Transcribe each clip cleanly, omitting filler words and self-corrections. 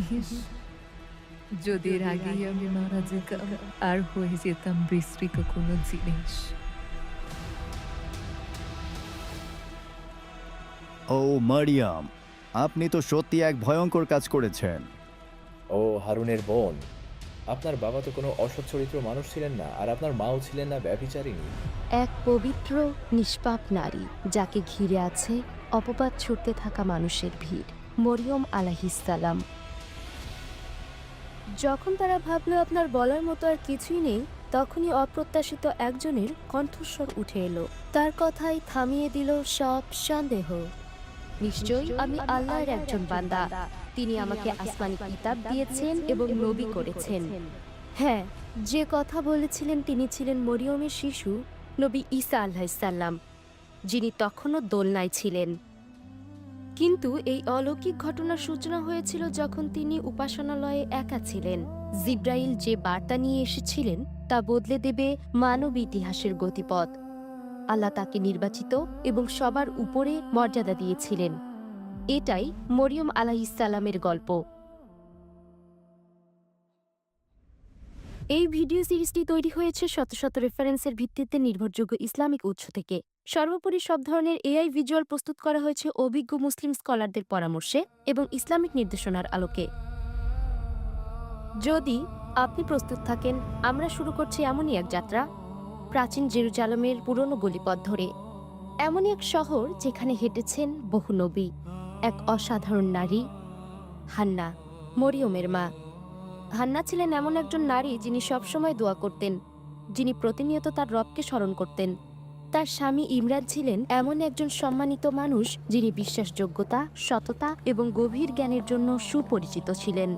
ইস, যদি এর আগেই আমি মারা যেতাম আর হয়ে যেতাম বিস্তৃত কোনো জিনিস। ও মারিয়াম, আপনি তো সত্যি এক ভয়ঙ্কর কাজ করেছেন। ও হারুনের বোন, আপনার বাবা তো কোনো অসৎ চরিত্র মানুষ ছিলেন না, আর আপনার মাও ছিলেন না ব্যভিচারিণী। এক পবিত্র নিষ্পাপ নারী যাকে ঘিরে আছে অপবাদ ছুটতে থাকা মানুষের ভিড়, মরিয়ম আলাইহিসসালাম। যখন তারা ভাবল আপনার বলার মতো আর কিছুই নেই, তখনই অপ্রত্যাশিত একজনের কণ্ঠস্বর উঠে এলো। তার কথাই থামিয়ে দিল সব সন্দেহ। নিশ্চয়ই আমি আল্লাহর একজন বান্দা। তিনি আমাকে আসমানি কিতাব দিয়েছেন এবং নবী করেছেন। হ্যাঁ, যে কথা বলেছিলেন তিনি ছিলেন মরিয়মের শিশু নবী ঈসা আলাইহিসসালাম, যিনি তখনও দোলনায় ছিলেন। কিন্তু এই অলৌকিক ঘটনার সূচনা হয়েছিল যখন তিনি উপাসনালয়ে একা ছিলেন। জিব্রাইল যে বার্তা নিয়ে এসেছিলেন তা বদলে দেবে মানব ইতিহাসের গতিপথ। আল্লাহ তাকে নির্বাচিত এবং সবার উপরে মর্যাদা দিয়েছিলেন। এটাই মরিয়ম আলাইহিসসালামের গল্প। এই ভিডিও সিরিজটি তৈরি হয়েছে শত শত রেফারেন্সের ভিত্তিতে নির্ভরযোগ্য ইসলামিক উৎস থেকে। সর্বোপরি সব ধরনের এআই ভিজুয়াল প্রস্তুত করা হয়েছে অভিজ্ঞ মুসলিম স্কলারদের পরামর্শে এবং ইসলামিক নির্দেশনার আলোকে। যদি আপনি প্রস্তুত থাকেন, আমরা শুরু করছি এমনই এক যাত্রা, প্রাচীন জেরুজালেমের পুরনো গলিপথ ধরে। এমনই এক শহর যেখানে হেঁটেছেন বহু নবী। এক অসাধারণ নারী, হান্না, মরিয়মের মা। হান্না ছিলেন এমন একজন নারী যিনি সবসময় দোয়া করতেন, যিনি প্রতিনিয়ত তার রবকে স্মরণ করতেন। তার স্বামী ইমরান ছিলেন এমন একজন সম্মানিত মানুষ যিনি বিশ্বাসযোগ্যতা, সততা এবং গভীর জ্ঞানের জন্য সুপরিচিত ছিলেন।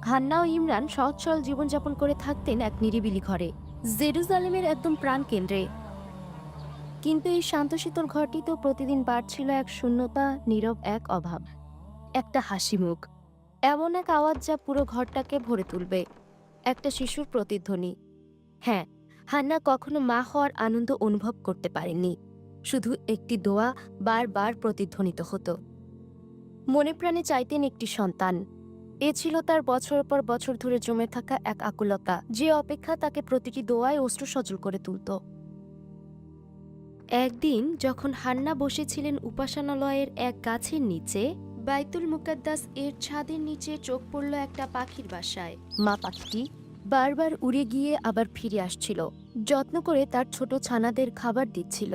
হান্না ও ইমরান সহজ সরল জীবনযাপন করে থাকতেন এক নিরিবিলি ঘরে, জেরুজালেমের একদম প্রাণকেন্দ্রে। কিন্তু এই শান্তশীতল ঘরটিতেও প্রতিদিন বাড়ছিল এক শূন্যতা, নীরব এক অভাব, একটা হাসি মুখ, এমন এক আওয়াজ যা পুরো ঘরটাকে ভরে তুলবে, একটা শিশুর প্রতিধ্বনি। হ্যাঁ, হান্না কখনো মা হওয়ার আনন্দ অনুভব করতে পারেননি। শুধু একটি দোয়া বারবার প্রতিধ্বনিত হতো। মনে প্রাণে চাইতেন একটি সন্তান। এ ছিল তার বছর পর বছর ধরে জমে থাকা এক আকুলতা, যে অপেক্ষা তাকে প্রতিটি দোয়ায় অশ্রু সজল করে তুলত। একদিন যখন হান্না বসেছিলেন উপাসনালয়ের এক গাছের নিচে, বাইতুল মুকাদ্দাস এর ছাদের নিচে চোখ পড়ল একটা পাখির বাসায়। মা পাখিটি বারবার উড়ে গিয়ে আবার ফিরে আসছিল, যত্ন করে তার ছোট ছানাদের খাবার দিচ্ছিল।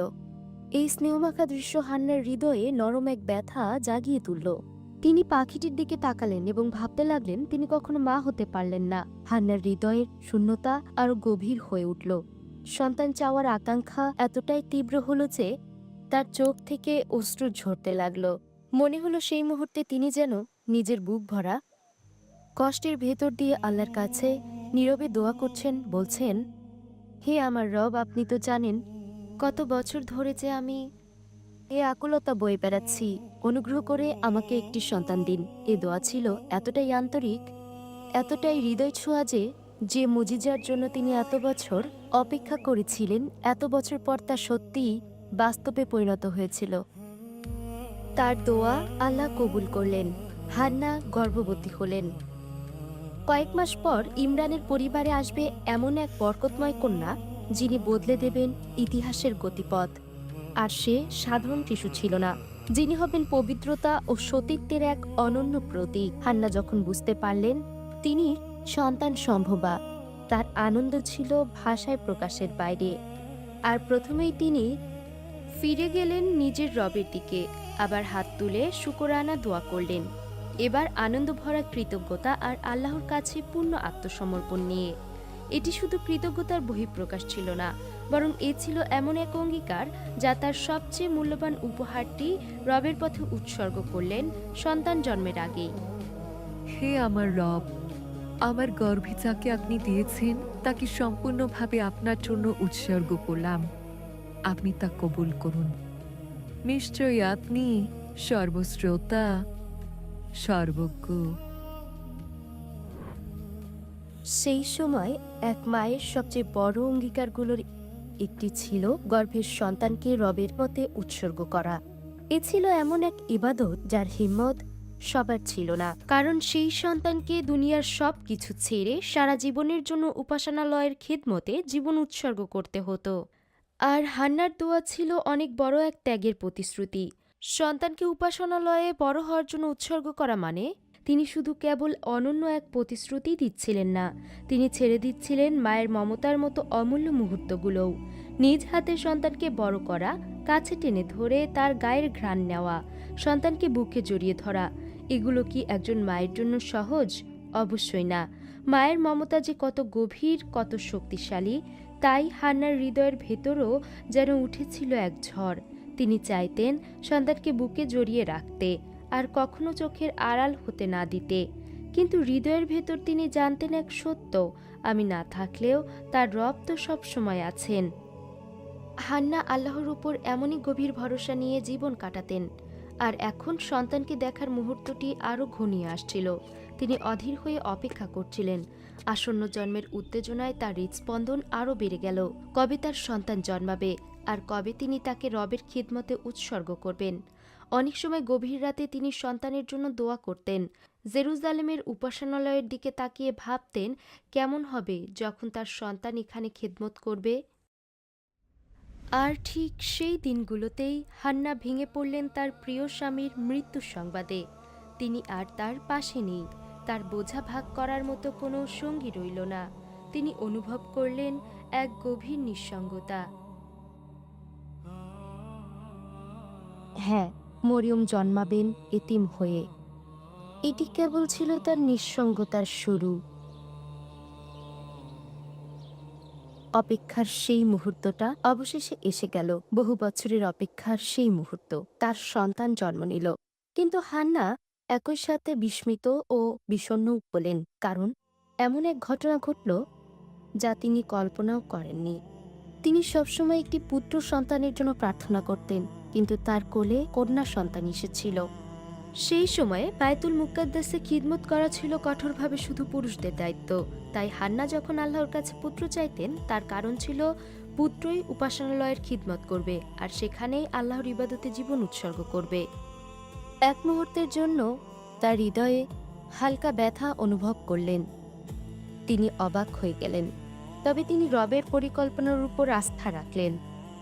এই স্নেহমাখা দৃশ্য হান্নার হৃদয়ে নরম এক ব্যথা জাগিয়ে তুলল। তিনি পাখিটির দিকে তাকালেন এবং ভাবতে লাগলেন তিনি কখনো মা হতে পারলেন না। হান্নার হৃদয়ের শূন্যতা আরো গভীর হয়ে উঠল। সন্তান চাওয়ার আকাঙ্ক্ষা এতটাই তীব্র হলো যে তার চোখ থেকে অশ্রু ঝরতে লাগলো। মনে হলো সেই মুহূর্তে তিনি যেন নিজের বুক ভরা কষ্টের ভেতর দিয়ে আল্লাহর কাছে নীরবে দোয়া করছেন, বলছেন, হে আমার রব, আপনি তো জানেন কত বছর ধরে যে আমি এ আকুলতা বয়ে বেড়াচ্ছি। অনুগ্রহ করে আমাকে একটি সন্তান দিন। এ দোয়া ছিল এতটাই আন্তরিক, এতটাই হৃদয় ছোঁয়া যে মুজিজার জন্য তিনি এত বছর অপেক্ষা করেছিলেন, এত বছর পর তা সত্যিই বাস্তবে পরিণত হয়েছিল। তার দোয়া আল্লাহ কবুল করলেন। হান্না গর্ভবতী হলেন। কয়েক মাস পর ইমরানের পরিবারে আসবে এমন এক বরকতময় কন্যা যিনি বদলে দেবেন ইতিহাসের গতিপথ। আর সে সাধারণ শিশু ছিল না, যিনি হবেন পবিত্রতা ও সতীত্বের এক অনন্য প্রতীক। হান্না যখন বুঝতে পারলেন তিনি সন্তান সম্ভবা, তার আনন্দ ছিল ভাষায় প্রকাশের বাইরে। আর প্রথমেই তিনি ফিরে গেলেন নিজের রবের দিকে, আবার হাত তুলে শুকরানা দোয়া করলেন, এবার আনন্দ ভরা কৃতজ্ঞতা আর আল্লাহর কাছে পূর্ণ আত্মসমর্পণ নিয়ে। এটি শুধু কৃতজ্ঞতার বহিঃপ্রকাশ ছিল না, বরং এ ছিল এমন এক অঙ্গীকার যা তার সবচেয়ে মূল্যবান উপহারটি রবের পথে উৎসর্গ করলেন সন্তান জন্মের আগেই। হে আমার রব, আমার গর্ভে যাকে আপনি দিয়েছেন তাকে সম্পূর্ণভাবে আপনার জন্য উৎসর্গ করলাম। আপনি তা কবুল করুন। নিশ্চয়ই আপনি সর্বশ্রোতা, সর্বজ্ঞ। সেই সময় এক মায়ের সবচেয়ে বড় অঙ্গীকারগুলোর একটি ছিল গর্ভের সন্তানকে রবের পথে উৎসর্গ করা। এ ছিল এমন এক ইবাদত যার হিম্মত সবার ছিল না, কারণ সেই সন্তানকে দুনিয়ার সব কিছু ছেড়ে সারা জীবনের জন্য উপাসনালয়ের খিদমতে জীবন উৎসর্গ করতে হতো। আর হান্নার দোয়া ছিল অনেক বড় এক ত্যাগের প্রতিশ্রুতি। সন্তানকে উপাসনালয়ে বড় হওয়ার জন্য উৎসর্গ করা মানে তিনি শুধু কেবল অনন্য এক প্রতিশ্রুতি দিচ্ছিলেন না, তিনি ছেড়ে দিচ্ছিলেন মায়ের মমতার মতো অমূল্য মুহূর্তগুলোও। নিজ হাতে সন্তানকে বড় করা, কাছে টেনে ধরে তার গায়ের ঘ্রাণ নেওয়া, সন্তানকে বুকে জড়িয়ে ধরা, এগুলো কি একজন মায়ের জন্য সহজ? অবশ্যই না। মায়ের মমতা যে কত গভীর, কত শক্তিশালী, তাই হান্নার হৃদয়ের ভেতরও যেন উঠেছিল এক ঝড়। তিনি চাইতেন সন্তানকে বুকে জড়িয়ে রাখতে, আর কখনো চোখের আড়াল হতে না দিতে। কিন্তু হৃদয়ের ভেতর তিনি জানতেন এক সত্য, আমি না থাকলেও তার রব তো সব সময় আছেন। হান্না আল্লাহর উপর এমনই গভীর ভরসা নিয়ে জীবন কাটাতেন। আর এখন সন্তানকে দেখার মুহূর্তটি আরও ঘনিয়ে আসছিল। তিনি অধীর হয়ে অপেক্ষা করছিলেন। আসন্ন জন্মের উত্তেজনায় তার হৃদস্পন্দন আরও বেড়ে গেল। কবে তার সন্তান জন্মাবে, আর কবে তিনি তাকে রবের খিদমতে উৎসর্গ করবেন। অনেক সময় গভীর রাতে তিনি সন্তানের জন্য দোয়া করতেন। জেরুজালেমের উপাসনালয়ের দিকে তাকিয়ে ভাবতেন, কেমন হবে যখন তার সন্তান এখানে খিদমত করবে। আর ঠিক সেই দিনগুলোতেই হান্না ভেঙে পড়লেন তার প্রিয় স্বামীর মৃত্যুর সংবাদে। তিনি আর তার পাশে নেই, তার বোঝা ভাগ করার মতো কোনো সঙ্গী রইল না। তিনি অনুভব করলেন এক গভীর নিঃসঙ্গতা। হ্যাঁ, মরিয়ম জন্মাবেন এতিম হয়ে। এটি কেবল ছিল তার নিঃসঙ্গতার শুরু। অপেক্ষার সেই মুহূর্তটা অবশেষে এসে গেল। বহু বছরের অপেক্ষার সেই মুহূর্ত, তার সন্তান জন্ম নিল। কিন্তু হান্না একই সাথে বিস্মিত ও বিষণ্ণ হলেন, কারণ এমন এক ঘটনা ঘটল যা তিনি কল্পনাও করেননি। তিনি সবসময় একটি পুত্র সন্তানের জন্য প্রার্থনা করতেন, কিন্তু তার কোলে কন্যা সন্তান এসেছিল। সেই সময়ে বায়তুল মুকাদ্দাসে খিদমত করা ছিল কঠোরভাবে শুধু পুরুষদের দায়িত্ব। তাই হান্না যখন আল্লাহর কাছে পুত্র চাইতেন, তার কারণ ছিল পুত্রই উপাসনালয়ের খিদমত করবে, আর সেখানেই আল্লাহর ইবাদতে জীবন উৎসর্গ করবে। এক মুহূর্তের জন্য তার হৃদয়ে হালকা ব্যথা অনুভব করলেন। তিনি অবাক হয়ে গেলেন, তবে তিনি রবের পরিকল্পনার উপর আস্থা রাখলেন,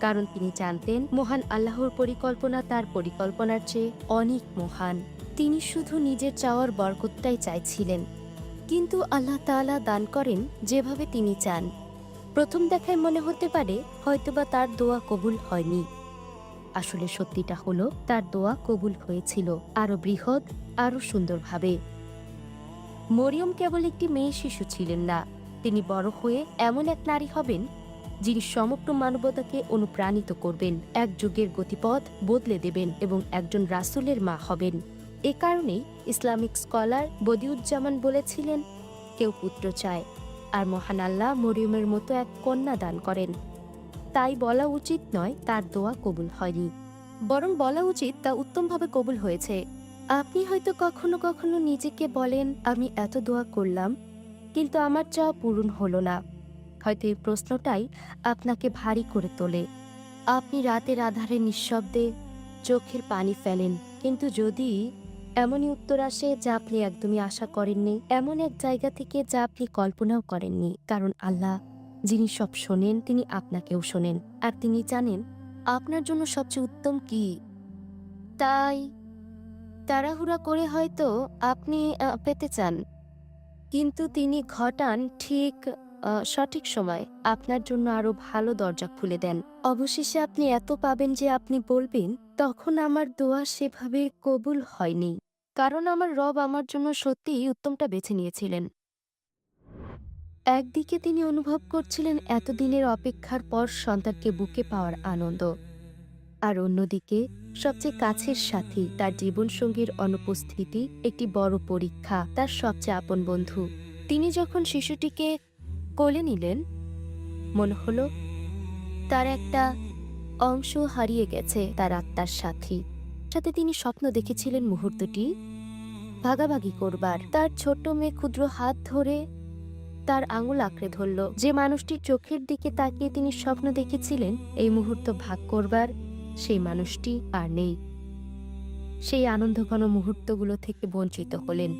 কারণ তিনি জানতেন মহান আল্লাহর পরিকল্পনা তার পরিকল্পনার চেয়ে অনেক মহান। তিনি শুধু নিজের চাওয়ার বরকতটাই চাইছিলেন, কিন্তু আল্লাহ তাআলা দান করেন যেভাবে তিনি চান। প্রথম দেখায় মনে হতে পারে হয়তোবা তার দোয়া কবুল হয়নি। আসলে সত্যিটা হলো তার দোয়া কবুল হয়েছিল আরো বৃহৎ, আরো সুন্দরভাবে। মরিয়ম কেবল একটি মেয়ে শিশু ছিলেন না, তিনি বড় হয়ে এমন এক নারী হবেন যিনি সমগ্র মানবতাকে অনুপ্রাণিত করবেন, এক যুগের গতিপথ বদলে দেবেন এবং একজন রাসূলের মা হবেন। এ কারণেই ইসলামিক স্কলার বদিউজ্জামান বলেছিলেন, কেউ পুত্র চায়, আর মহান আল্লাহ মরিয়মের মতো এক কন্যা দান করেন। তাই বলা উচিত নয় তার দোয়া কবুল হয়নি, বরং বলা উচিত তা উত্তমভাবে কবুল হয়েছে। আপনি হয়তো কখনো কখনো নিজেকে বলেন, আমি এত দোয়া করলাম কিন্তু আমার চাওয়া পূরণ হলো না। হয়তো এই প্রশ্নটাই আপনাকে ভারী করে তোলে। আপনি রাতের আধারে নিঃশব্দে চোখের পানি ফেলেন, কিন্তু যদি এমনই উত্তর আসে যা আপনি একদমই আশা করেননি, এমন এক জায়গা থেকে যা আপনি কল্পনাও করেননি, কারণ আল্লাহ যিনি সব শোনেন তিনি আপনাকেও শোনেন, আর তিনি জানেন আপনার জন্য সবচেয়ে উত্তম কি। তাই তাড়াহুড়া করে হয়তো আপনি পেতে চান, কিন্তু তিনি ঘটান ঠিক সঠিক সময়, আপনার জন্য আরো ভালো দরজা খুলে দেন। অবশেষে আপনি এত পাবেন যে আপনি বলবেন, তখন আমার দোয়া সেভাবে কবুল হয়নি, কারণ আমার রব আমার জন্য সত্যিই উত্তমটা বেছে নিয়েছিলেন। একদিকে তিনি অনুভব করছিলেন এতদিনের অপেক্ষার পর সন্তানকে বুকে পাওয়ার আনন্দ, আর অন্যদিকে সবচেয়ে কাছের সাথী তার জীবনসঙ্গীর অনুপস্থিতি একটি বড় পরীক্ষা। তার সবচেয়ে আপন বন্ধু, তিনি যখন শিশুটিকে কোলে নিলেন, মনে হলো তার একটা অংশ হারিয়ে গেছে, তার আত্মার সাথী। সাথে তিনি স্বপ্ন দেখেছিলেন মুহূর্তটি ভাগাভাগি করবার। তার ছোট্ট মেয়ে ক্ষুদ্র হাত ধরে তার আঙুল আঁকড়ে ধরল। যে মানুষটির চোখের দিকে তাকিয়ে তিনি স্বপ্ন দেখেছিলেন এই মুহূর্ত ভাগ করবার, সেই মানুষটি আর নেই। সেই আনন্দঘন মুহূর্তগুলো থেকে বঞ্চিত হলেন।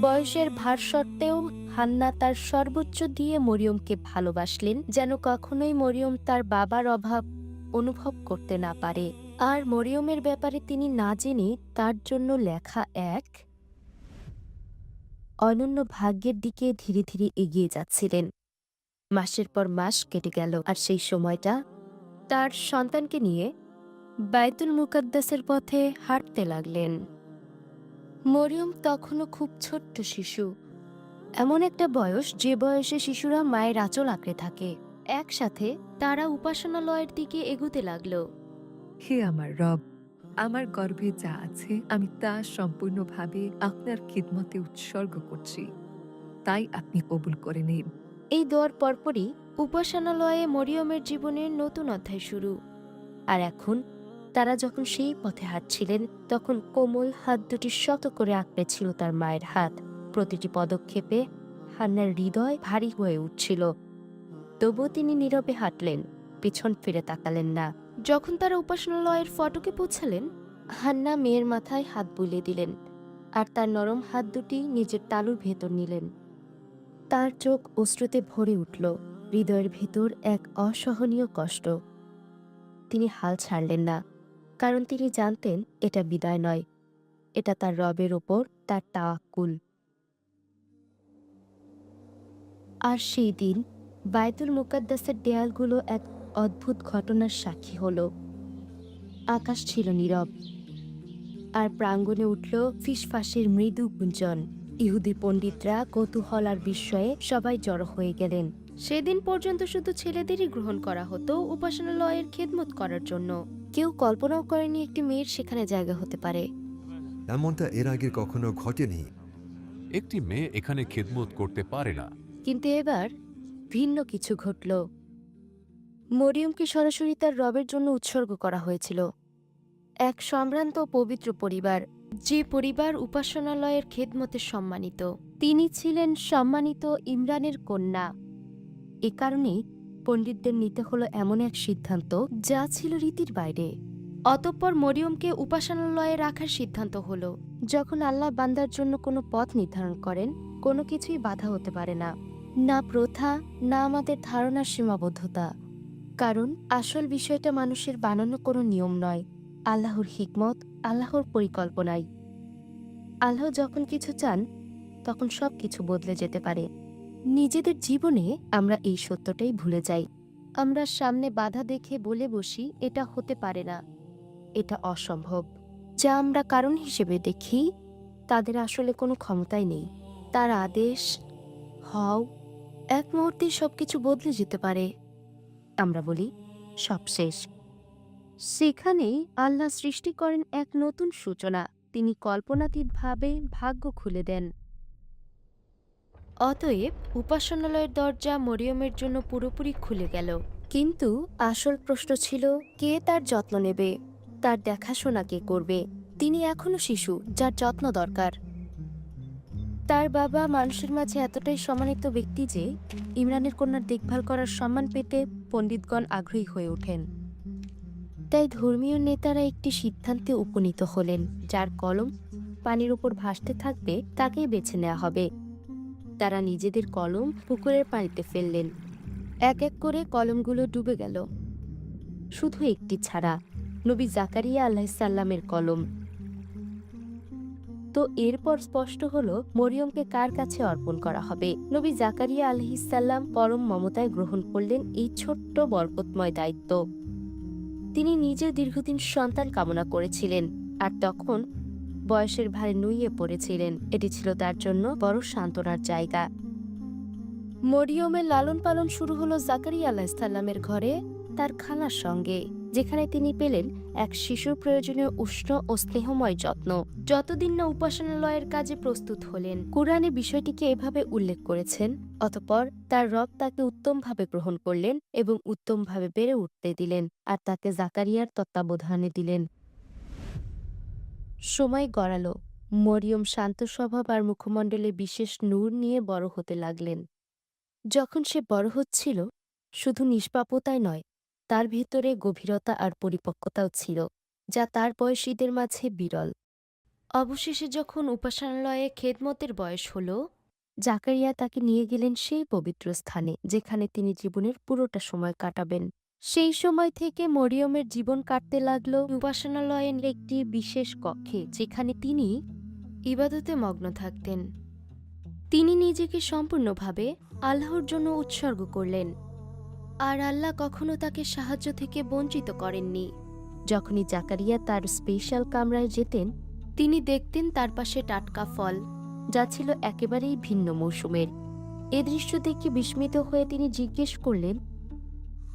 বয়সের ভার সত্ত্বেও হান্না তার সর্বোচ্চ দিয়ে মরিয়মকে ভালোবাসলেন, যেন কখনোই মরিয়ম তার বাবার অভাব অনুভব করতে না পারে। আর মরিয়মের ব্যাপারে তিনি না জেনে তার জন্য লেখা এক অনন্য ভাগ্যের দিকে ধীরে ধীরে এগিয়ে যাচ্ছিলেন। মাসের পর মাস কেটে গেল, আর সেই সময়টা তার সন্তানকে নিয়ে বাইতুল মুকাদ্দাসের পথে হাঁটতে লাগলেন। মরিয়ম তখনও খুব ছোট্ট শিশু, এমন একটা বয়স যে বয়সে শিশুরা মায়ের আঁচল আঁকড়ে থাকে। একসাথে তারা উপাসনালয়ের দিকে এগুতে লাগল। হে আমার রব, আমার গর্ভে যা আছে আমি তা সম্পূর্ণভাবে আপনার খিদমতে উৎসর্গ করছি, তাই আপনি কবুল করে নিন। এই দোয়ার পরপরই উপাসনালয়ে মরিয়মের জীবনের নতুন অধ্যায় শুরু। আর এখন তারা যখন সেই পথে হাঁটছিলেন, তখন কোমল হাত দুটি শত করে আঁকড়ে ছিল তার মায়ের হাত। প্রতিটি পদক্ষেপে হান্নার হৃদয় ভারী হয়ে উঠছিল। তবুও তিনি নীরবে হাঁটলেন, পিছন ফিরে তাকালেন না। যখন তারা উপাসনালয়ের ফটকে পৌঁছালেন, হান্না মেয়ের মাথায় হাত বুলিয়ে দিলেন আর তার নরম হাত দুটি নিজের তালুর ভেতর নিলেন। তার চোখ অশ্রুতে ভরে উঠল, হৃদয়ের ভেতর এক অসহনীয় কষ্ট। তিনি হাল ছাড়লেন না, কারণ তিনি জানতেন এটা বিদায় নয়, এটা তার রবের ওপর তার তাওয়াক্কুল। আর সেই দিন বায়তুল মুকাদ্দাসের দেয়ালগুলো এক অদ্ভুত ঘটনার সাক্ষী হল। আকাশ ছিল নীরব, আর প্রাঙ্গণে উঠল ফিসফাসের মৃদু গুঞ্জন। ইহুদি পণ্ডিতরা কৌতূহল আর বিস্ময়ে সবাই জড়ো হয়ে গেলেন। সেদিন পর্যন্ত শুধু ছেলেদেরই গ্রহণ করা হতো উপাসনালয়ের খেদমত করার জন্য। কেউ কল্পনাও করেনি একটি মেয়ের সেখানে জায়গা হতে পারে। এমনটা এর আগে কখনো ঘটেনি। একটি মেয়ে এখানে খেদমত করতে পারে না। কিন্তু এবার ভিন্ন কিছু ঘটল। মরিয়মকে সরাসরি তার রবের জন্য উৎসর্গ করা হয়েছিল। এক সম্ভ্রান্ত ও পবিত্র পরিবার, যে পরিবার উপাসনালয়ের খেদমতে সম্মানিত। তিনি ছিলেন সম্মানিত ইমরানের কন্যা। এ কারণেই পণ্ডিতদের নিতে হলো এমন এক সিদ্ধান্ত যা ছিল রীতির বাইরে। অতঃপর মরিয়মকে উপাসনালয়ে রাখার সিদ্ধান্ত হলো। যখন আল্লাহ বান্দার জন্য কোনো পথ নির্ধারণ করেন, কোনো কিছুই বাধা হতে পারে না, না প্রথা, না আমাদের ধারণার সীমাবদ্ধতা। কারণ আসল বিষয়টা মানুষের বানানো কোনো নিয়ম নয়, আল্লাহর হিকমত, আল্লাহর পরিকল্পনাই। আল্লাহ যখন কিছু চান, তখন সব কিছু বদলে যেতে পারে। নিজেদের জীবনে আমরা এই সত্যটাই ভুলে যাই। আমরা সামনে বাধা দেখে বলে বসি, এটা হতে পারে না, এটা অসম্ভব। যা আমরা কারণ হিসেবে দেখি, তাদের আসলে কোনো ক্ষমতাই নেই। তার আদেশ, হও, এক মুহূর্তে সবকিছু বদলে যেতে পারে। আমরা বলি সব শেষ। সেখানেই আল্লাহ সৃষ্টি করেন এক নতুন সূচনা। তিনি কল্পনাতীতভাবে ভাগ্য খুলে দেন। অতএব উপাসনালয়ের দরজা মরিয়মের জন্য পুরোপুরি খুলে গেল। কিন্তু আসল প্রশ্ন ছিল, কে তার যত্ন নেবে, তার দেখাশোনা কে করবে? তিনি এখনো শিশু, যার যত্ন দরকার। তার বাবা মানুষের মাঝে এতটাই সম্মানিত ব্যক্তি যে ইমরানের কন্যার দেখভাল করার সম্মান পেতে পণ্ডিতগণ আগ্রহী হয়ে ওঠেন। তাই ধর্মীয় নেতারা একটি সিদ্ধান্তে উপনীত হলেন, যার কলম পানির উপর ভাসতে থাকবে তাকেই বেছে নেওয়া হবে। তারা নিজেদের কলম পুকুরের পানিতে ফেললেন। এক এক করে কলমগুলো ডুবে গেল, শুধু একটি ছাড়া, নবী জাকারিয়া আলাইহিসসালামের কলম। তো এরপর স্পষ্ট হলো মরিয়মকে কার কাছে অর্পণ করা হবে। নবী জাকারিয়া আলাইহিসসালাম পরম মমতায় গ্রহণ করলেন এই ছোট্ট বরকতময় দায়িত্ব। তিনি নিজে দীর্ঘদিন সন্তান কামনা করেছিলেন, আর তখন বয়সের ভারে নুইয়ে পড়েছিলেন। এটি ছিল তার জন্য বড় সান্ত্বনার জায়গা। মরিয়মের লালন পালন শুরু হলো জাকারিয়া আলাইহিসসালামের ঘরে, তার খালার সঙ্গে, যেখানে তিনি পেলেন এক শিশুর প্রয়োজনীয় উষ্ণ ও স্নেহময় যত্ন। যতদিন না উপাসনালয়ের কাজে প্রস্তুত হলেন। কুরআনে বিষয়টিকে এভাবে উল্লেখ করেছেন, অতঃপর তার রব তাকে উত্তমভাবে গ্রহণ করলেন এবং উত্তমভাবে বেড়ে উঠতে দিলেন, আর তাকে জাকারিয়ার তত্ত্বাবধানে দিলেন। সময় গড়ালো। মরিয়ম শান্ত স্বভাব আর মুখমণ্ডলে বিশেষ নূর নিয়ে বড় হতে লাগলেন। যখন সে বড় হচ্ছিল, শুধু নিষ্পাপতাই নয়, তার ভেতরে গভীরতা আর পরিপক্কতাও ছিল, যা তার বয়সীদের মাঝে বিরল। অবশেষে যখন উপাসনালয়ে খেদমতের বয়স হল, জাকারিয়া তাকে নিয়ে গেলেন সেই পবিত্র স্থানে যেখানে তিনি জীবনের পুরোটা সময় কাটাবেন। সেই সময় থেকে মরিয়মের জীবন কাটতে লাগল উপাসনালয়ের একটি বিশেষ কক্ষে, যেখানে তিনি ইবাদতে মগ্ন থাকতেন। তিনি নিজেকে সম্পূর্ণভাবে আল্লাহর জন্য উৎসর্গ করলেন, আর আল্লাহ কখনো তাকে সাহায্য থেকে বঞ্চিত করেননি। যখনই জাকারিয়া তার স্পেশাল কামরায় যেতেন, তিনি দেখতেন তার পাশে টাটকা ফল, যা ছিল একেবারেই ভিন্ন মৌসুমের। এ দৃশ্য দেখে বিস্মিত হয়ে তিনি জিজ্ঞেস করলেন,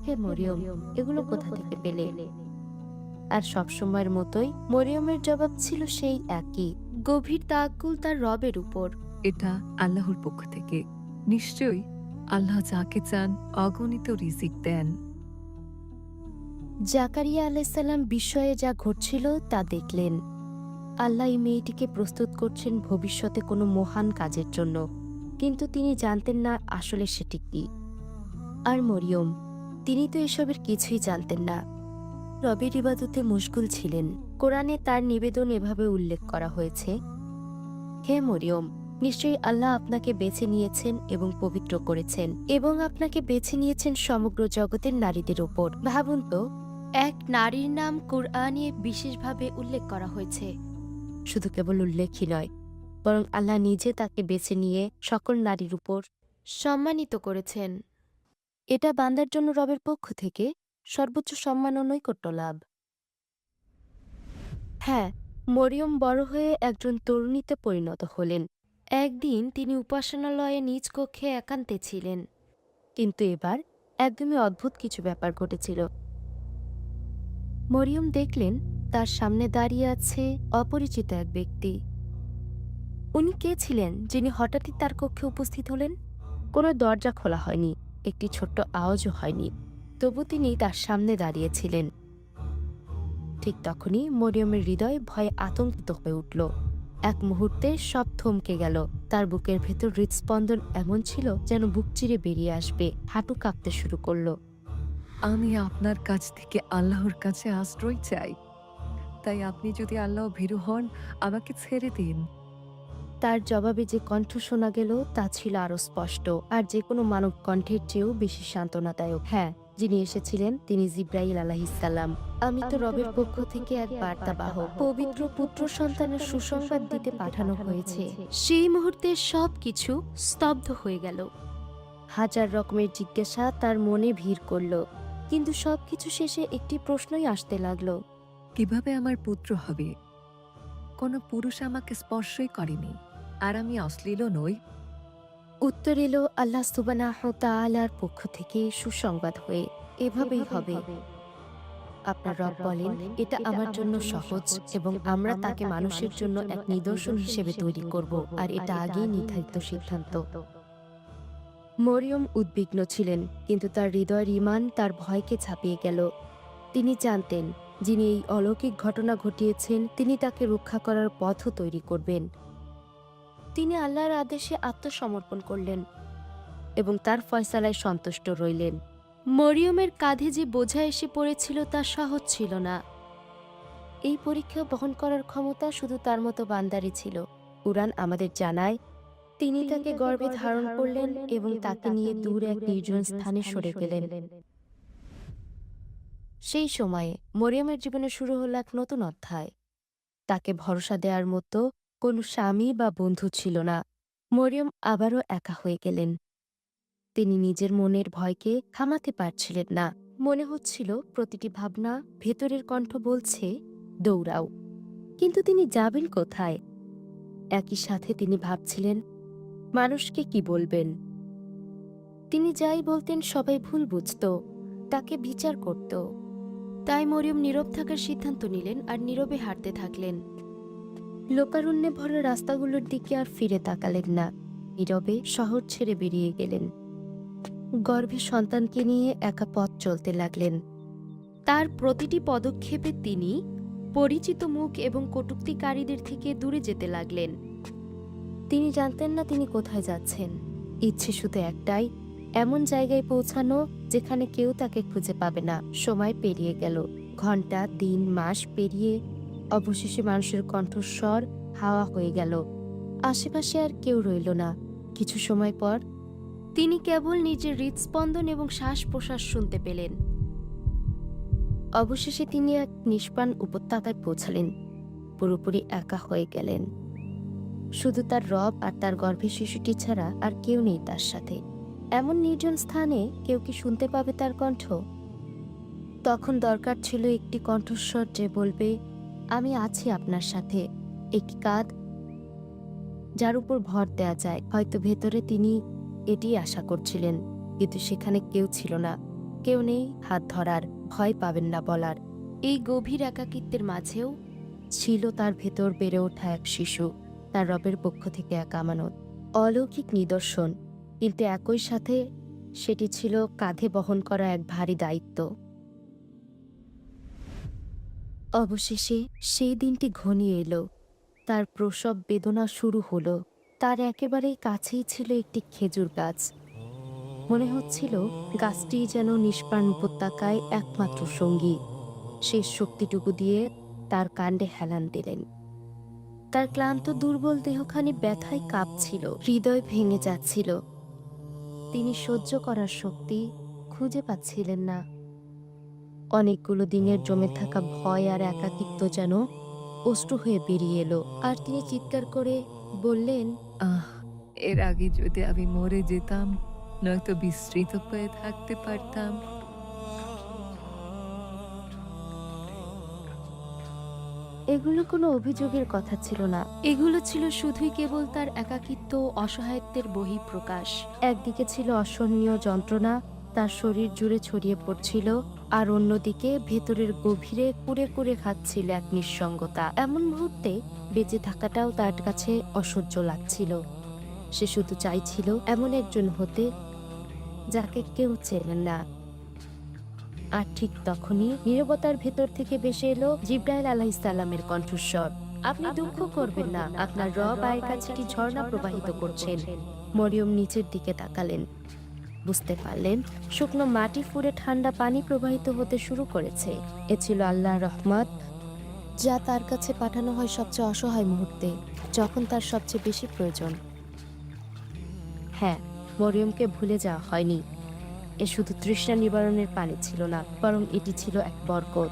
হে মরিয়ম, এগুলো কোথা থেকে পেলে? আর সবসময়ের মতোই মরিয়মের জবাব ছিল সেই একই, গভীর তাওয়াক্কুল তার রবের উপর। এটা আল্লাহর পক্ষ থেকে। নিশ্চয়ই আল্লাহ যাকে চান অগণিত রিজিক দেন। জাকারিয়া আলাইসাল্লাম বিস্ময়ে যা ঘটছিল তা দেখলেন। আল্লাহ এই মেয়েটিকে প্রস্তুত করছেন ভবিষ্যতে কোনো মহান কাজের জন্য, কিন্তু তিনি জানতেন না আসলে সেটি কি। আর মরিয়ম, তিনি তো এসবের কিছুই জানতেন না। রবের ইবাদতে মশগুল ছিলেন। কোরআনে তার নিবেদন এভাবে উল্লেখ করা হয়েছে, হে মরিয়ম, নিশ্চয়ই আল্লাহ আপনাকে বেছে নিয়েছেন এবং পবিত্র করেছেন, এবং আপনাকে বেছে নিয়েছেন সমগ্র জগতের নারীদের ওপর। ভাবুন তো, এক নারীর নাম কুরআনে বিশেষভাবে উল্লেখ করা হয়েছে। শুধু কেবল উল্লেখই নয়, বরং আল্লাহ নিজে তাকে বেছে নিয়ে সকল নারীর উপর সম্মানিত করেছেন। এটা বান্দার জন্য রবের পক্ষ থেকে সর্বোচ্চ সম্মান ও নৈকট্য লাভ। হ্যাঁ, মরিয়ম বড় হয়ে একজন তরুণীতে পরিণত হলেন। একদিন তিনি উপাসনালয়ে নিজ কক্ষে একান্তে ছিলেন, কিন্তু এবার একদমই অদ্ভুত কিছু ব্যাপার ঘটেছিল। মরিয়ম দেখলেন তার সামনে দাঁড়িয়ে আছে অপরিচিত এক ব্যক্তি। উনি কে ছিলেন যিনি হঠাৎই তার কক্ষে উপস্থিত হলেন? কোনো দরজা খোলা হয়নি, একটি ছোট্ট আওয়াজও হয়নি, তবু তিনি তার সামনে দাঁড়িয়েছিলেন। ঠিক তখনই মরিয়মের হৃদয় ভয়ে আতঙ্কিত হয়ে উঠল। এক মুহূর্তে সব থমকে গেল। তার বুকের ভেতর হৃদস্পন্দন এমন ছিল যেন বুক চিরে বেরিয়ে আসবে। হাঁটু কাঁপতে শুরু করল। আমি আপনার কাছ থেকে আল্লাহর কাছে আশ্রয় চাই, তাই আপনি যদি আল্লাহ ভীরু হন, আমাকে ছেড়ে দিন। তার জবাবে যে কণ্ঠ শোনা গেল তা ছিল আরো স্পষ্ট, আর যে কোনো মানব কণ্ঠের চেয়েও বেশি সান্ত্বনাদায়ক। হ্যাঁ, যিনি এসেছিলেন তিনি জিব্রাইল আলাইহিসসালাম। আমি তো রবের পক্ষ থেকে এক বার্তাবাহক, পবিত্র পুত্র সন্তানের সুসংবাদ দিতে পাঠানো হয়েছে। সেই মুহূর্তে সবকিছু স্তব্ধ হয়ে গেল। হাজার রকমের জিজ্ঞাসা তার মনে ভিড় করল, কিন্তু সবকিছু শেষে একটি প্রশ্নই আসতে লাগলো, কিভাবে আমার পুত্র হবে? কোনো পুরুষ আমাকে স্পর্শই করেনি, আর আমি অশ্লীলও নই। উত্তর এলো আল্লাহ সুবহানাহু ওয়া তাআলার পক্ষ থেকে সুসংবাদ হয়ে, এভাবেই হবে। আপনার রব বলেন, এটা আমার জন্য সহজ, এবং আমরা তাকে মানুষের জন্য এক নিদর্শন হিসেবে তৈরি করব, আর এটা আগেই নির্ধারিত সিদ্ধান্ত। মরিয়ম উদ্বিগ্ন ছিলেন, কিন্তু তার হৃদয়ের ঈমান তার ভয়কে ছাপিয়ে গেল। তিনি জানতেন, যিনি এই অলৌকিক ঘটনা ঘটিয়েছেন তিনি তাকে রক্ষা করার পথও তৈরি করবেন। তিনি আল্লাহর আদেশে আত্মসমর্পণ করলেন এবং তার ফয়সালায় সন্তুষ্ট রইলেন। মরিয়মের কাঁধে যে বোঝা এসে পড়েছিল তা সহজ ছিল না। এই পরীক্ষা বহন করার ক্ষমতা শুধু তার মতো বান্দারই ছিল। কুরআন আমাদের জানায়, তিনি তাকে গর্ভে ধারণ করলেন এবং তাকে নিয়ে দূর এক নির্জন স্থানে সরে গেলেন। সেই সময়ে মরিয়মের জীবনে শুরু হলো এক নতুন অধ্যায়। তাকে ভরসা দেওয়ার মতো কোনো স্বামী বা বন্ধু ছিল না। মরিয়ম আবারও একা হয়ে গেলেন। তিনি নিজের মনের ভয়কে থামাতে পারছিলেন না। মনে হচ্ছিল প্রতিটি ভাবনা ভেতরের কণ্ঠ বলছে, দৌড়াও। কিন্তু তিনি যাবেন কোথায়? একই সাথে তিনি ভাবছিলেন, মানুষকে কি বলবেন? তিনি যাই বলতেন সবাই ভুল বুঝত, তাকে বিচার করত। তাই মরিয়ম নীরব থাকার সিদ্ধান্ত নিলেন আর নীরবে হাঁটতে থাকলেন। লোকারণ্যে ভরা রাস্তাগুলোর দিকে আর ফিরে তাকালেন না। নীরবে শহর ছেড়ে বেরিয়ে গেলেন। গর্ভে সন্তানকে নিয়ে একা পথ চলতে লাগলেন। তার প্রতিটি পদক্ষেপে তিনি পরিচিত মুখ এবং কটূক্তিকারীদের থেকে দূরে যেতে লাগলেন। তিনি জানতেন না তিনি কোথায় যাচ্ছেন। ইচ্ছে শুধু একটাই, এমন জায়গায় পৌঁছানো যেখানে কেউ তাকে খুঁজে পাবে না। সময় পেরিয়ে গেল, ঘন্টা, দিন, মাস পেরিয়ে অবশেষে মানুষের কণ্ঠস্বর হাওয়া হয়ে গেল। আশেপাশে আর কেউ রইল না। কিছু সময় পর তিনি কেবল নিজের হৃদস্পন্দন এবং শ্বাস প্রশ্বাস শুনতে পেলেন। অবশেষে তিনি এক নিষ্প্রাণ উপত্যকায় পৌঁছালেন। পুরোপুরি একা হয়ে গেলেন। শুধু তার রব আর তার গর্ভের শিশুটি ছাড়া আর কেউ নেই তার সাথে। এমন নির্জন স্থানে কেউ কি শুনতে পাবে তার কণ্ঠ? তখন দরকার ছিল একটি কণ্ঠস্বর যে বলবে, আমি আছি আপনার সাথে। একটি কাঁধ যার উপর ভর দেয়া যায়। হয়তো ভেতরে তিনি এটি আশা করছিলেন, কিন্তু সেখানে কেউ ছিল না। কেউ নেই হাত ধরার, ভয় পাবেন না বলার। এই গভীর একাকিত্বের মাঝেও ছিল তার ভেতর বেড়ে ওঠা এক শিশু, তার রবের পক্ষ থেকে এক আমানত, অলৌকিক নিদর্শন। কিন্তু একই সাথে সেটি ছিল কাঁধে বহন করা এক ভারী দায়িত্ব। অবশেষে সেই দিনটি ঘনিয়ে এলো। তার প্রসব বেদনা শুরু হলো। তার একেবারেই কাছেই ছিল একটি খেজুর গাছ। মনে হচ্ছিল গাছটি যেন নিষ্প্রাণ উপত্যকায় একমাত্র সঙ্গী। শেষ শক্তিটুকু দিয়ে তার কাণ্ডে হেলান দিলেন। তার ক্লান্ত দুর্বল দেহখানি ব্যথায় কাঁপছিল, হৃদয় ভেঙে যাচ্ছিল। তিনি সহ্য করার শক্তি খুঁজে পাচ্ছিলেন না। অনেকগুলো দিনের জমে থাকা ভয় আর একাকিত্ব যেন অশ্রু হয়ে বেরিয়ে এলো, আর তিনি চিৎকার করে বললেন, আহ এর আগে যদি আমি মরে যেতাম, নয়তো বিস্তৃত হয়ে থাকতে পারতাম। এগুলো কোনো অভিযোগের কথা ছিল না। এগুলো ছিল শুধুই কেবল তার একাকিত্ব ও অসহায়ত্বের বহিঃপ্রকাশ। একদিকে ছিল অসহনীয় যন্ত্রণা, তার শরীর জুড়ে ছড়িয়ে পড়ছিল, আর অন্যদিকে ভেতরের গভীরে কুড়ে কুড়ে খাচ্ছিল এক নিঃসঙ্গতা। এমন মুহূর্তে বেঁচে থাকাটাও তার কাছে অসহ্য লাগছিল। সে শুধু চাইছিল এমন একজন হতে যাকে কেউ চেনেন না। আর ঠিক তখনই নীরবতার ভেতর থেকে ভেসে এলো জিবরাইল আলাইহিস সালামের কণ্ঠস্বর। আপনি দুঃখ করবেন না, আপনার রব আয়ের কাছে একটি ঝর্ণা প্রবাহিত করছেন। মরিয়ম নিচের দিকে তাকালেন, বুঝতে পারলেন শুকনো মাটি ফুঁড়ে ঠান্ডা পানি প্রবাহিত হতে শুরু করেছে। এ ছিল আল্লাহর রহমত, যা তার কাছে পাঠানো হয় সবচেয়ে অসহায় মুহূর্তে, যখন তার সবচেয়ে বেশি প্রয়োজন। হ্যাঁ, মরিয়মকে ভুলে যাওয়া হয়নি। এ শুধু তৃষ্ণা নিবারণের পানি ছিল না, বরং এটি ছিল এক বরকত।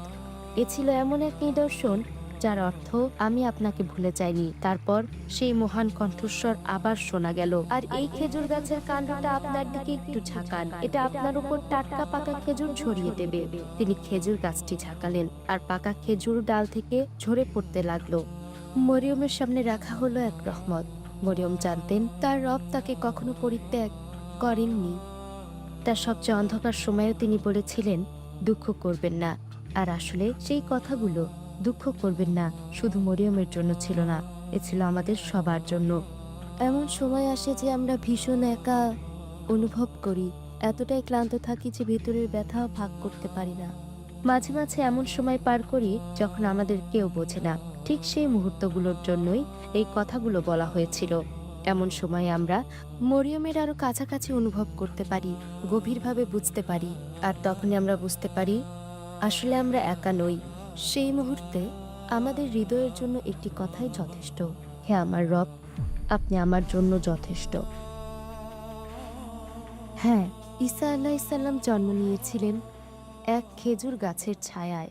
এ ছিল এমন এক নিদর্শন যার অর্থ, আমি আপনাকে ভুলে যাইনি। তারপর সেই মহান কণ্ঠস্বর আবার শোনা গেল, আর এই খেজুর গাছের কাণ্ডটা আপনার দিকে একটু ঝাঁকান, এটা আপনার উপর টাটকা পাকা খেজুর ছড়িয়ে দেবে। তিনি খেজুর গাছটি ঝাঁকালেন, আর পাকা খেজুর ডাল থেকে ঝরে পড়তে লাগলো। মরিয়মের সামনে রাখা হলো এক রহমত। মরিয়ম জানতেন তার রব তাকে কখনো পরিত্যাগ করেননি। তার সবচেয়ে অন্ধকার সময়েও তিনি বলেছিলেন, দুঃখ করবেন না। আর আসলে সেই কথাগুলো, দুঃখ করবেন না, শুধু মরিয়মের জন্য ছিল না, এ ছিল আমাদের সবার জন্য। এমন সময় আসে যে আমরা ভীষণ একা অনুভব করি, এতটাই ক্লান্ত থাকি যে ভেতরের ব্যথাও ভাগ করতে পারি না। মাঝে মাঝে এমন সময় পার করি যখন আমাদের কেউ বোঝে না। ঠিক সেই মুহূর্তগুলোর জন্যই এই কথাগুলো বলা হয়েছিল। এমন সময় আমরা মরিয়মের আরো কাছাকাছি অনুভব করতে পারি, গভীরভাবে বুঝতে পারি, আর তখনই আমরা বুঝতে পারি আসলে আমরা একা নই। সেই মুহূর্তে আমাদের হৃদয়ের জন্য একটি কথাই যথেষ্ট, হে আমার রব, আপনি আমার জন্য যথেষ্ট। হ্যাঁ, ঈসা আলাইহিস সালাম জন্ম নিয়েছিলেন এক খেজুর গাছের ছায়ায়।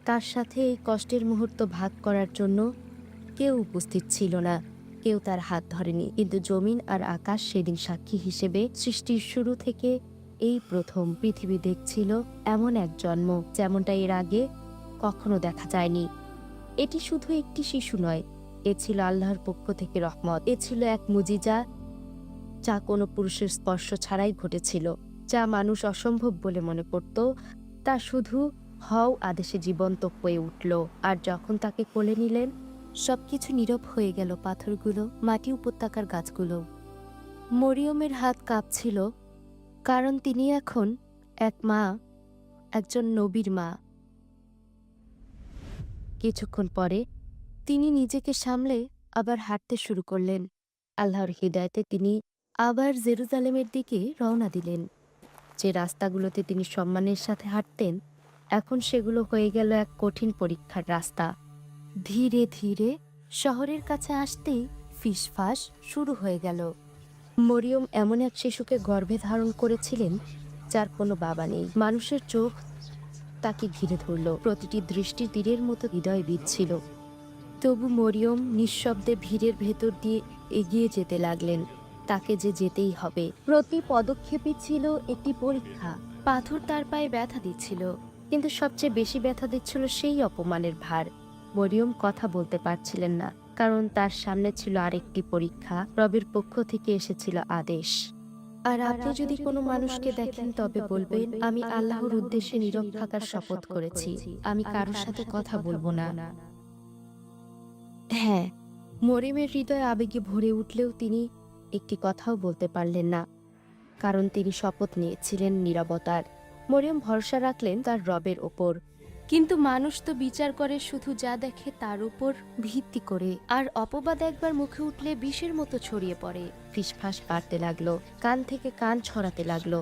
তার সাথে এই কষ্টের মুহূর্ত ভাগ করার জন্য কেউ উপস্থিত ছিল না, কেউ তার হাত ধরেনি। কিন্তু জমিন আর আকাশ সেদিন সাক্ষী হিসেবে সৃষ্টির শুরু থেকে এই প্রথম পৃথিবী দেখছিল এমন এক জন্ম, যেমনটা এর আগে কখনো দেখা যায়নি। এটি শুধু একটি শিশু নয়, এ ছিল আল্লাহর পক্ষ থেকে রহমত। এ ছিল এক মুজিজা, যা কোনো পুরুষের স্পর্শ ছাড়াই ঘটেছিল। যা মানুষ অসম্ভব বলে মনে করত, তা শুধু হও আদেশে জীবন্ত হয়ে উঠল। আর যখন তাকে কোলে নিলেন, সবকিছু নীরব হয়ে গেল। পাথরগুলো, মাটি, উপত্যকার গাছগুলো। মরিয়মের হাত কাঁপছিল, কারণ তিনি এখন এক মা, একজন নবীর মা। কিছুক্ষণ পরে তিনি নিজেকে সামলে আবার হাঁটতে শুরু করলেন। আল্লাহর হিদায়াতে তিনি আবার জেরুজালেমের দিকে রওনা দিলেন। যে রাস্তাগুলোতে তিনি সম্মানের সাথে হাঁটতেন, এখন সেগুলো হয়ে গেল এক কঠিন পরীক্ষার রাস্তা। ধীরে ধীরে শহরের কাছে আসতেই ফিসফাস শুরু হয়ে গেল। মরিয়ম এমন এক শিশুকে গর্ভে ধারণ করেছিলেন যার কোনো বাবা নেই। মানুষের চোখ তাকে ঘিরে ধরল, প্রতিটি দৃষ্টি তীরের মতো হৃদয় বিঁধছিল। তবু মরিয়ম নিঃশব্দে ভিড়ের ভেতর দিয়ে এগিয়ে যেতে লাগলেন। তাকে যে যেতেই হবে। প্রতি পদক্ষেপই ছিল একটি পরীক্ষা। পাথর তার পায়ে ব্যথা দিচ্ছিল, কিন্তু সবচেয়ে বেশি ব্যথা দিচ্ছিল সেই অপমানের ভার। মরিয়ম কথা বলতে পারছিলেন না, কারণ তার সামনে ছিল আরেকটি পরীক্ষা। রবের পক্ষ থেকে এসেছিল আদেশ। আর আপনি যদি কোনো মানুষকে দেখেন তবে বলবেন, আমি আল্লাহর উদ্দেশ্যে নীরব থাকার শপথ করেছি, আমি কারোর সাথে কথা বলবো না। হ্যাঁ, মরিয়মের হৃদয় আবেগে ভরে উঠলেও তিনি একটি কথাও বলতে পারলেন না, কারণ তিনি শপথ নিয়েছিলেন নীরবতার। মরিয়ম ভরসা রাখলেন তার রবের ওপর। কিন্তু মানুষ তো বিচার করে শুধু যা দেখে তার উপর ভিত্তি করে, আর অপবাদ একবার মুখে উঠলে বিষের মতো ছড়িয়ে পড়ে। ফিসফাস বাড়তে লাগলো, কান থেকে কান ছড়াতে লাগলো,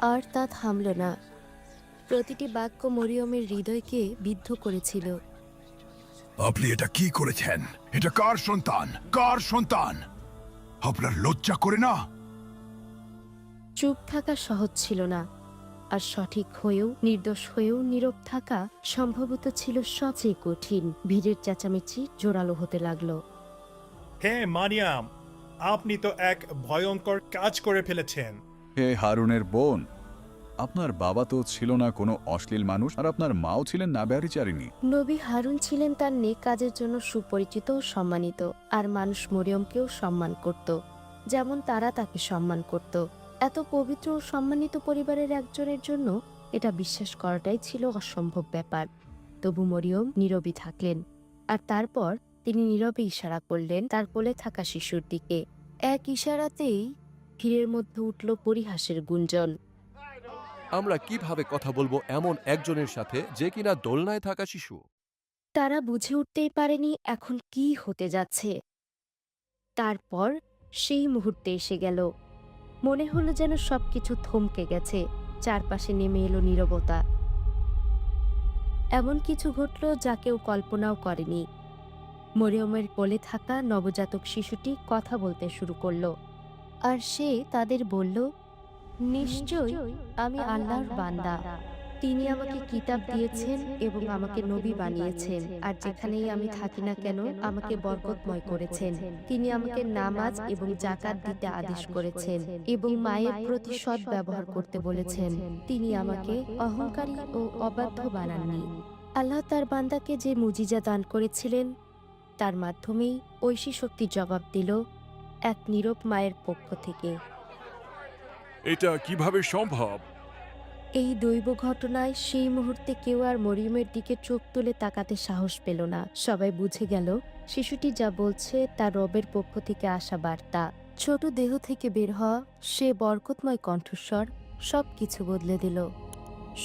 আর তা থামল না। প্রতিটি বাক্য মরিয়মের হৃদয়কে বিদ্ধ করেছিল। আপনি এটা কি করেছেন? এটা কার সন্তান? কার সন্তান? আপনার লজ্জা করে না? চুপ থাকা সহজ ছিল না, আর সঠিক হয়েও নির্দোষ হয়েও নীরব থাকা সম্ভবত ছিল সবচেয়ে কঠিন। ভিড়ের চেঁচামেচি জোরালো হতে লাগলো। হে মারিয়াম, আপনি তো এক ভয়ঙ্কর কাজ করে ফেলেছেন। হে হারুনের বোন, আপনার বাবা তো ছিল না কোনো অশ্লীল মানুষ, আর আপনার মাও ছিলেন না ব্যভিচারিণী। নবী হারুন ছিলেন তার নেক কাজের জন্য সুপরিচিত ও সম্মানিত, আর মানুষ মরিয়মকেও সম্মান করত যেমন তারা তাকে সম্মান করত। এত পবিত্র ও সম্মানিত পরিবারের একজনের জন্য এটা বিশ্বাস করাটাই ছিল অসম্ভব ব্যাপার। তবু মরিয়ম নীরবই থাকলেন, আর তারপর তিনি নীরবে ইশারা করলেন তার কোলে থাকা শিশুর দিকে। এক ইশারাতেই ভিড়ের মধ্যে উঠল পরিহাসের গুঞ্জন। আমরা কিভাবে কথা বলবো এমন একজনের সাথে যে কিনা দোলনায় থাকা শিশু? তারা বুঝে উঠতেই পারেনি এখন কি হতে যাচ্ছে। তারপর সেই মুহূর্তে এসে গেল। মনে হলো যেন সবকিছু থমকে গেছে, চারপাশে নেমে এলো নীরবতা। এমন কিছু ঘটল যা কেউ কল্পনাও করেনি। মরিয়মের কোলে থাকা নবজাতক শিশুটি কথা বলতে শুরু করলো, আর সে তাদের বলল, নিশ্চয়ই আমি আল্লাহর বান্দা। তিনি আমাকে কিতাব দিয়েছেন এবং আমাকে নবী বানিয়েছেন, আর যেখানেই আমি থাকি না কেন আমাকে বরকতময় করেছেন। তিনি আমাকে নামাজ এবং যাকাত দিতে আদেশ করেছেন এবং মায়ের প্রতি সৎ ব্যবহার করতে বলেছেন। তিনি আমাকে অহংকারী ও অবাধ্য বানাননি। আল্লাহ তার বান্দাকে যে মুজিজা দান করেছিলেন তার মাধ্যমেই ঐশী শক্তি জবাব দিল এক নীরব মায়ের পক্ষ থেকে। এটা কিভাবে সম্ভব? এই দৈব ঘটনায় সেই মুহূর্তে কেউ আর মরিয়মের দিকে চোখ তুলে তাকাতে সাহস পেল না। সবাই বুঝে গেল শিশুটি যা বলছে তা রবের পক্ষ থেকে আসা বার্তা। ছোট দেহ থেকে বের হওয়া সে বরকতময় কণ্ঠস্বর সবকিছু বদলে দিল।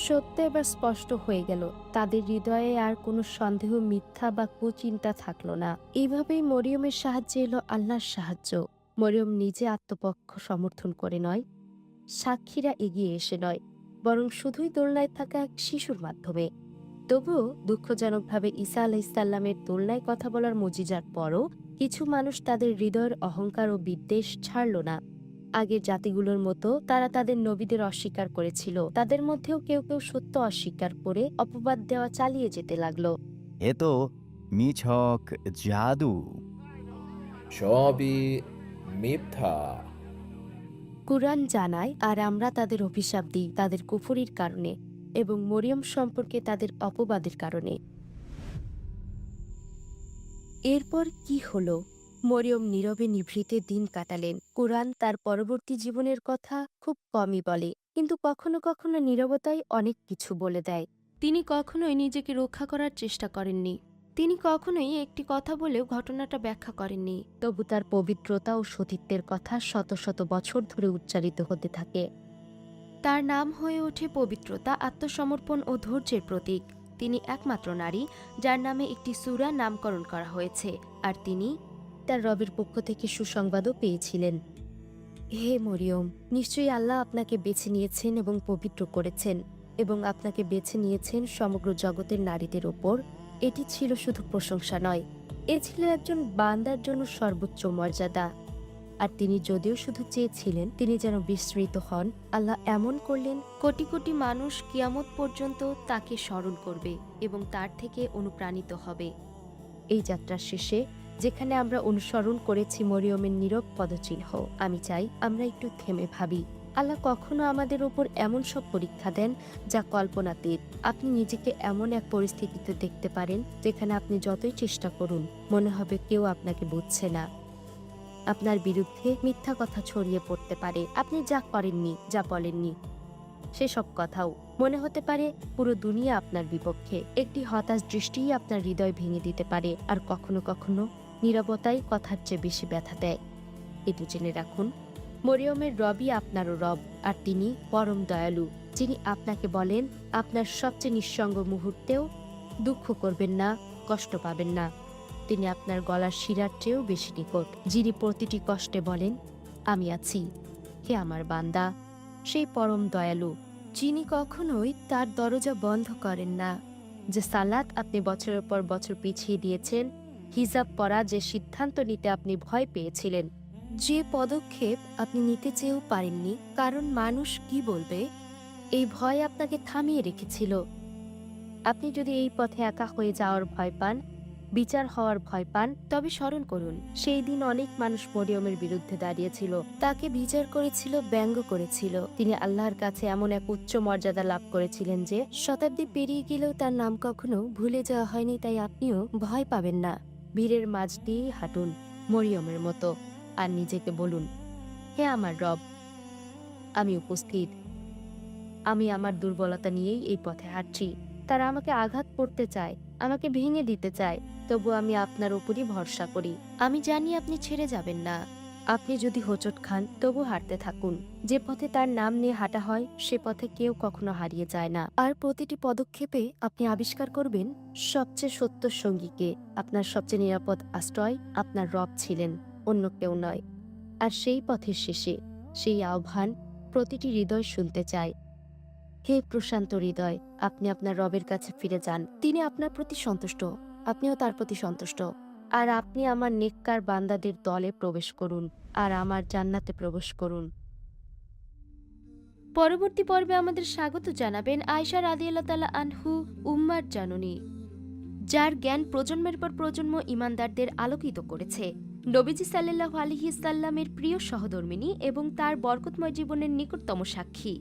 সত্য এবার স্পষ্ট হয়ে গেল, তাদের হৃদয়ে আর কোনো সন্দেহ, মিথ্যা বা কুচিন্তা থাকলো না। এইভাবেই মরিয়মের সাহায্যে এলো আল্লাহর সাহায্য। মরিয়ম নিজে আত্মপক্ষ সমর্থন করে নয়, সাক্ষীরা এগিয়ে এসে নয়, বরং শুধুই দোলনায় থাকা এক শিশুর মাধ্যমে। তবুও দুঃখজনকভাবে ঈসা আলাইহিসসালামের দোলনায় কথা বলার মুজিজার পরও কিছু মানুষ তাদের হৃদয়ের অহংকার ও বিদ্বেষ ছাড়ল না। আগের জাতিগুলোর মতো তারা তাদের নবীদের অস্বীকার করেছিল। তাদের মধ্যেও কেউ কেউ সত্য অস্বীকার করে অপবাদ দেওয়া চালিয়ে যেতে লাগলো। এ তো মিছক জাদু। সবই মিথ্যা। কুরআন জানায়, আর আমরা তাদের অভিশাপ দিই তাদের কুফরির কারণে এবং মরিয়ম সম্পর্কে তাদের অপবাদের কারণে। এরপর কি হলো? মরিয়ম নীরবে নিভৃতে দিন কাটালেন। কুরআন তার পরবর্তী জীবনের কথা খুব কমই বলে, কিন্তু কখনো কখনো নীরবতাই অনেক কিছু বলে দেয়। তিনি কখনোই নিজেকে রক্ষা করার চেষ্টা করেননি। তিনি কখনোই একটি কথা বলেও ঘটনাটা ব্যাখ্যা করেননি। তবু তার পবিত্রতা ও সতীত্বের কথা শত শত বছর ধরে উচ্চারিত হতে থাকে। তার নাম হয়ে ওঠে পবিত্রতা, আত্মসমর্পণ ও ধৈর্যের প্রতীক। তিনি একমাত্র নারী যার নামে একটি সূরা নামকরণ করা হয়েছে, আর তিনি তার রবের পক্ষ থেকে সুসংবাদও পেয়েছিলেন। হে মরিয়ম, নিশ্চয়ই আল্লাহ আপনাকে বেছে নিয়েছেন এবং পবিত্র করেছেন, এবং আপনাকে বেছে নিয়েছেন সমগ্র জগতের নারীদের ওপর। এটি ছিল শুধু প্রশংসা নয়, এ ছিল একজন বান্দার জন্য সর্বোচ্চ মর্যাদা। আর তিনি যদিও শুধু চেয়েছিলেন তিনি যেন বিস্মৃত হন, আল্লাহ এমন করলেন কোটি কোটি মানুষ কিয়ামত পর্যন্ত তাকে স্মরণ করবে এবং তার থেকে অনুপ্রাণিত হবে। এই যাত্রার শেষে যেখানে আমরা অনুসরণ করেছি মরিয়মের নীরব পদচিহ্ন, আমি চাই আমরা একটু থেমে ভাবি। আল্লাহ কখনো আমাদের ওপর এমন সব পরীক্ষা দেন যা কল্পনাতীত। আপনি নিজেকে এমন এক পরিস্থিতিতে দেখতে পারেন যেখানে আপনি যতই চেষ্টা করুন মনে হবে কেউ আপনাকে বুঝছে না। আপনার বিরুদ্ধে মিথ্যা কথা ছড়িয়ে পড়তে পারে। আপনি যা করেননি, যা বলেননি সেসব কথাও মনে হতে পারে পুরো দুনিয়া আপনার বিপক্ষে। একটি হতাশ দৃষ্টিই আপনার হৃদয় ভেঙে দিতে পারে, আর কখনো কখনো নীরবতাই কথার চেয়ে বেশি ব্যথা দেয়। এটু জেনে রাখুন, মরিয়মের রবই আপনারও রব, আর তিনি পরম দয়ালু, যিনি আপনাকে বলেন আপনার সবচেয়ে নিঃসঙ্গ মুহূর্তেও দুঃখ করবেন না, কষ্ট পাবেন না। তিনি আপনার গলার শিরার চেয়েও বেশি নিকট, যিনি প্রতিটি কষ্টে বলেন আমি আছি, হে আমার বান্দা। সেই পরম দয়ালু যিনি কখনোই তার দরজা বন্ধ করেন না। যে সালাত আপনি বছরের পর বছর পিছিয়ে দিয়েছেন, হিজাব পরা যে সিদ্ধান্ত নিতে আপনি ভয় পেয়েছিলেন, যে পদক্ষেপ আপনি নিতে চেয়েও পারেননি কারণ মানুষ কি বলবে, এই ভয় আপনাকে থামিয়ে রেখেছিল। আপনি যদি এই পথে একা হয়ে যাওয়ার ভয় পান, বিচার হওয়ার ভয় পান, তবে স্মরণ করুন সেই দিন অনেক মানুষ মরিয়মের বিরুদ্ধে দাঁড়িয়েছিল, তাকে বিচার করেছিল, ব্যঙ্গ করেছিল। তিনি আল্লাহর কাছে এমন এক উচ্চ মর্যাদা লাভ করেছিলেন যে শতাব্দী পেরিয়ে গেলেও তার নাম কখনো ভুলে যাওয়া হয়নি। তাই আপনিও ভয় পাবেন না। ভিড়ের মাঝ দিয়েই হাঁটুন মরিয়মের মতো, আর নিজেকে বলুন, হে আমার রব, আমি উপস্থিত। আমি আমার দুর্বলতা নিয়েই এই পথে হাঁটছি। তারা আমাকে আঘাত করতে চায়, আমাকে ভেঙে দিতে চায়, তবু আমি আপনার উপরই ভরসা করি। আমি জানি আপনি ছেড়ে যাবেন না। আপনি যদি হোঁচট খান তবু হাঁটতে থাকুন। যে পথে তার নাম নিয়ে হাঁটা হয় সে পথে কেউ কখনো হারিয়ে যায় না। আর প্রতিটি পদক্ষেপে আপনি আবিষ্কার করবেন সবচেয়ে সত্য সঙ্গীকে। আপনার সবচেয়ে নিরাপদ আশ্রয় আপনার রব ছিলেন, অন্য কেউ নয়। আর সেই পথের শেষে সেই আহ্বান প্রতিটি হৃদয় শুনতে চায়, হে প্রশান্ত হৃদয়, আপনি আপনার রবের কাছে ফিরে যান। তিনি আপনার প্রতি সন্তুষ্ট, আপনিও তার প্রতি সন্তুষ্ট। আর আপনি আমার নেককার বান্দাদের দলে প্রবেশ করুন, আর আমার জান্নাতে প্রবেশ করুন। পরবর্তী পর্বে আমাদের স্বাগত জানাবেন আয়েশা রাদিয়াল্লাহু তাআলা আনহু, উম্মার জননী, যার জ্ঞান প্রজন্মের পর প্রজন্ম ইমানদারদের আলোকিত করেছে। নবীজি সাল্লাল্লাহু আলাইহি সাল্লামের প্রিয় সহধর্মিণী এবং তার বরকতময় জীবনের নিকটতম সাক্ষী।